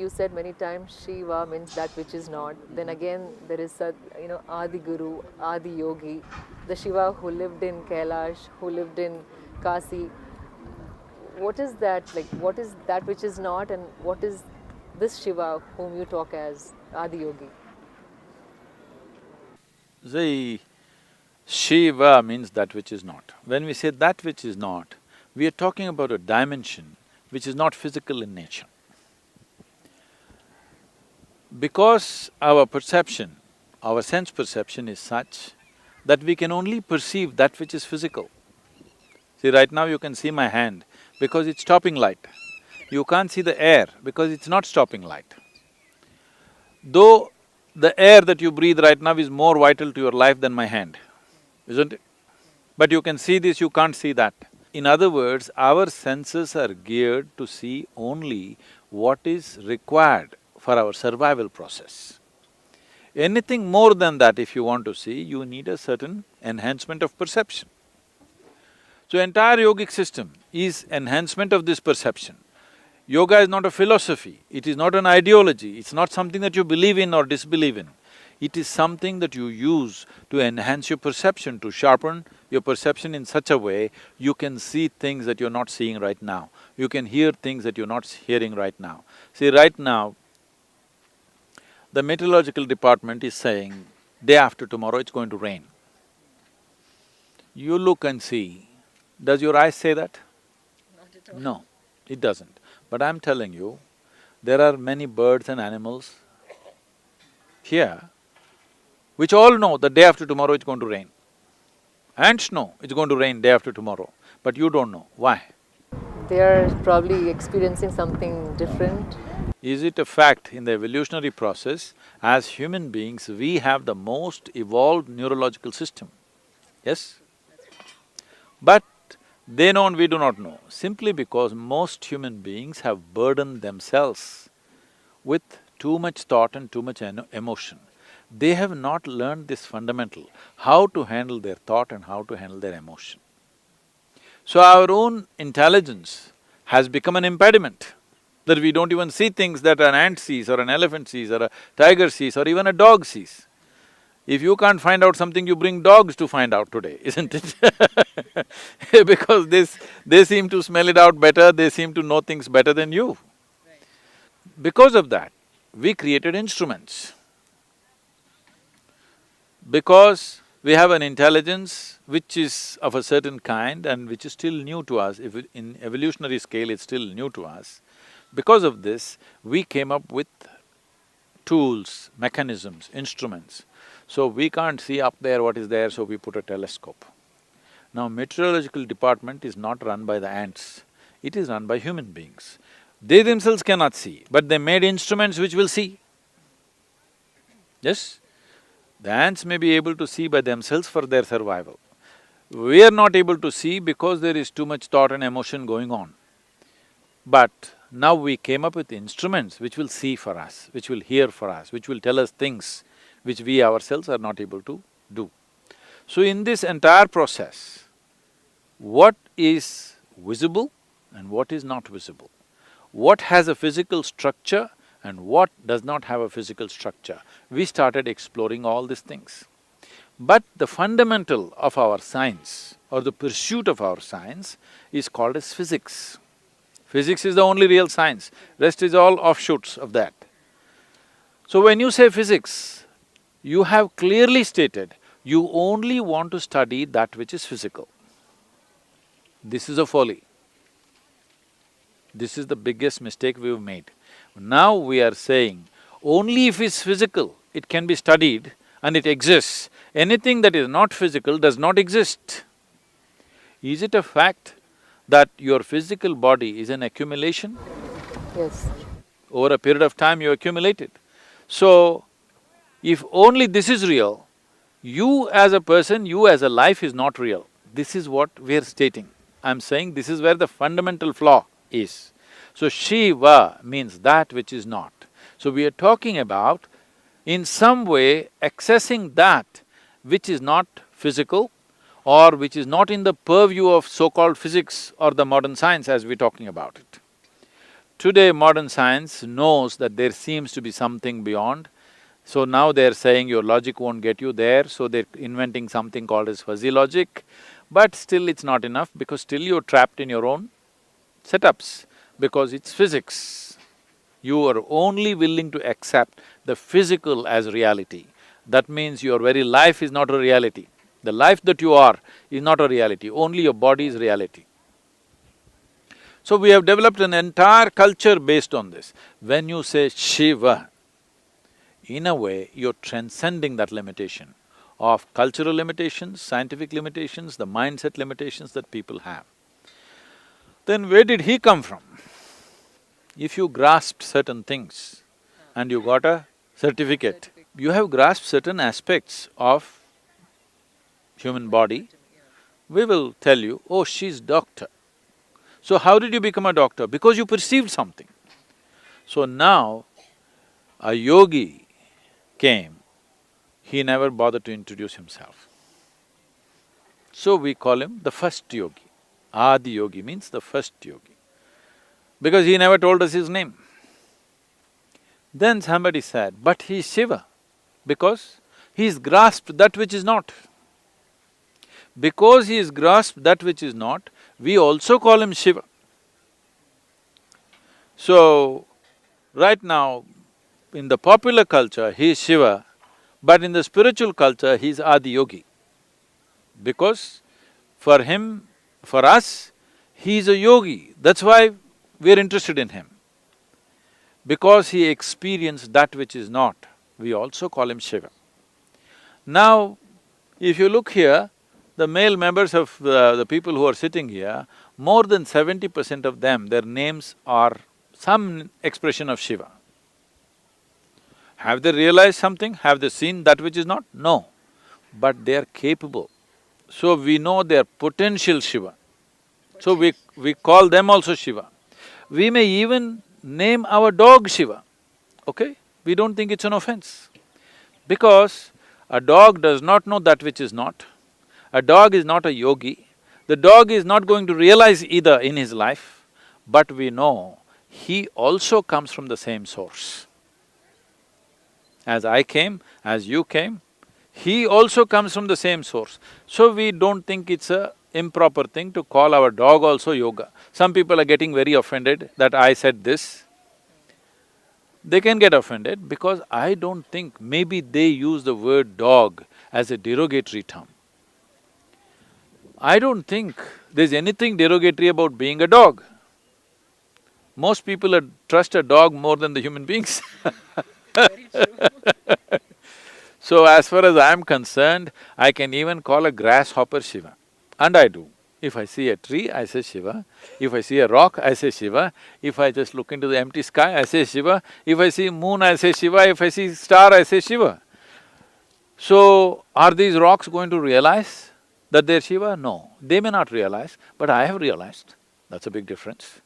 you said many times Shiva means that which is not. Then again, there is a, Adi Guru, Adi Yogi, the Shiva who lived in Kailash, who lived in Kasi. What is that like? What is that which is not, and what is this Shiva whom you talk as Adi Yogi? See, Shiva means that which is not. When we say that which is not, we are talking about a dimension which is not physical in nature. Because our perception, our sense perception is such that we can only perceive that which is physical. See, right now you can see my hand because it's stopping light. You can't see the air because it's not stopping light. Though the air that you breathe right now is more vital to your life than my hand, isn't it? But you can see this, you can't see that. In other words, our senses are geared to see only what is required for our survival process. Anything more than that, if you want to see, you need a certain enhancement of perception. So entire yogic system is enhancement of this perception. Yoga is not a philosophy, it is not an ideology, it's not something that you believe in or disbelieve in. It is something that you use to enhance your perception, to sharpen your perception in such a way you can see things that you're not seeing right now. You can hear things that you're not hearing right now. See, right now, the meteorological department is saying, day after tomorrow it's going to rain. You look and see, does your eyes say that? Not at all. No, it doesn't. But I'm telling you, there are many birds and animals here which all know that day after tomorrow it's going to rain. Ants know it's going to rain day after tomorrow, but you don't know. Why? They are probably experiencing something different. Is it a fact in the evolutionary process, as human beings, we have the most evolved neurological system, yes? But they know and we do not know, simply because most human beings have burdened themselves with too much thought and too much emotion. They have not learned this fundamental, how to handle their thought and how to handle their emotion. So our own intelligence has become an impediment, that we don't even see things that an ant sees or an elephant sees or a tiger sees or even a dog sees. If you can't find out something, you bring dogs to find out today, isn't it? Because they seem to smell it out better, they seem to know things better than you. Because of that, we created instruments. Because we have an intelligence which is of a certain kind and which is still new to us, if in evolutionary scale it's still new to us, because of this, we came up with tools, mechanisms, instruments. So we can't see up there what is there, so we put a telescope. Now, meteorological department is not run by the ants, it is run by human beings. They themselves cannot see, but they made instruments which will see. Yes? The ants may be able to see by themselves for their survival. We are not able to see because there is too much thought and emotion going on. But now we came up with instruments which will see for us, which will hear for us, which will tell us things which we ourselves are not able to do. So in this entire process, what is visible and what is not visible, what has a physical structure and what does not have a physical structure, we started exploring all these things. But the fundamental of our science or the pursuit of our science is called as physics. Physics is the only real science, rest is all offshoots of that. So when you say physics, you have clearly stated you only want to study that which is physical. This is a folly. This is the biggest mistake we've made. Now we are saying, only if it's physical, it can be studied and it exists. Anything that is not physical does not exist. Is it a fact that your physical body is an accumulation? Yes. Over a period of time you accumulate it. So, if only this is real, you as a person, you as a life is not real. This is what we are stating. I'm saying this is where the fundamental flaw is. So Shiva means that which is not. So we are talking about, in some way, accessing that which is not physical or which is not in the purview of so-called physics or the modern science as we're talking about it. Today modern science knows that there seems to be something beyond, so now they're saying your logic won't get you there, so they're inventing something called as fuzzy logic. But still it's not enough because still you're trapped in your own setups, because it's physics. You are only willing to accept the physical as reality. That means your very life is not a reality. The life that you are is not a reality, only your body is reality. So we have developed an entire culture based on this. When you say Shiva, in a way, you're transcending that limitation of cultural limitations, scientific limitations, the mindset limitations that people have. Then where did he come from? If you grasped certain things and you got a certificate, you have grasped certain aspects of human body, we will tell you, oh, she's doctor. So how did you become a doctor? Because you perceived something. So now, a yogi came, he never bothered to introduce himself. So we call him the first yogi. Adi yogi means the first yogi, because he never told us his name. Then somebody said, but he's Shiva, because he's grasped that which is not. Because he is grasped that which is not, we also call him Shiva. So, right now, in the popular culture, he is Shiva, but in the spiritual culture, he is Adi Yogi. Because for him, for us, he is a yogi, that's why we are interested in him. Because he experienced that which is not, we also call him Shiva. Now, if you look here, the male members of the people who are sitting here, more than 70% of them, their names are some expression of Shiva. Have they realized something? Have they seen that which is not? No. But they are capable. So we know they are potential Shiva. So we call them also Shiva. We may even name our dog Shiva, okay? We don't think it's an offense. Because a dog does not know that which is not. A dog is not a yogi. The dog is not going to realize either in his life, but we know he also comes from the same source. As I came, as you came, he also comes from the same source. So we don't think it's a improper thing to call our dog also yoga. Some people are getting very offended that I said this. They can get offended because I don't think maybe they use the word dog as a derogatory term. I don't think there's anything derogatory about being a dog. Most people trust a dog more than the human beings. Very true. So as far as I'm concerned, I can even call a grasshopper Shiva, and I do. If I see a tree, I say Shiva. If I see a rock, I say Shiva. If I just look into the empty sky, I say Shiva. If I see moon, I say Shiva. If I see star, I say Shiva. So, are these rocks going to realize that they're Shiva? No. They may not realize, but I have realized. That's a big difference.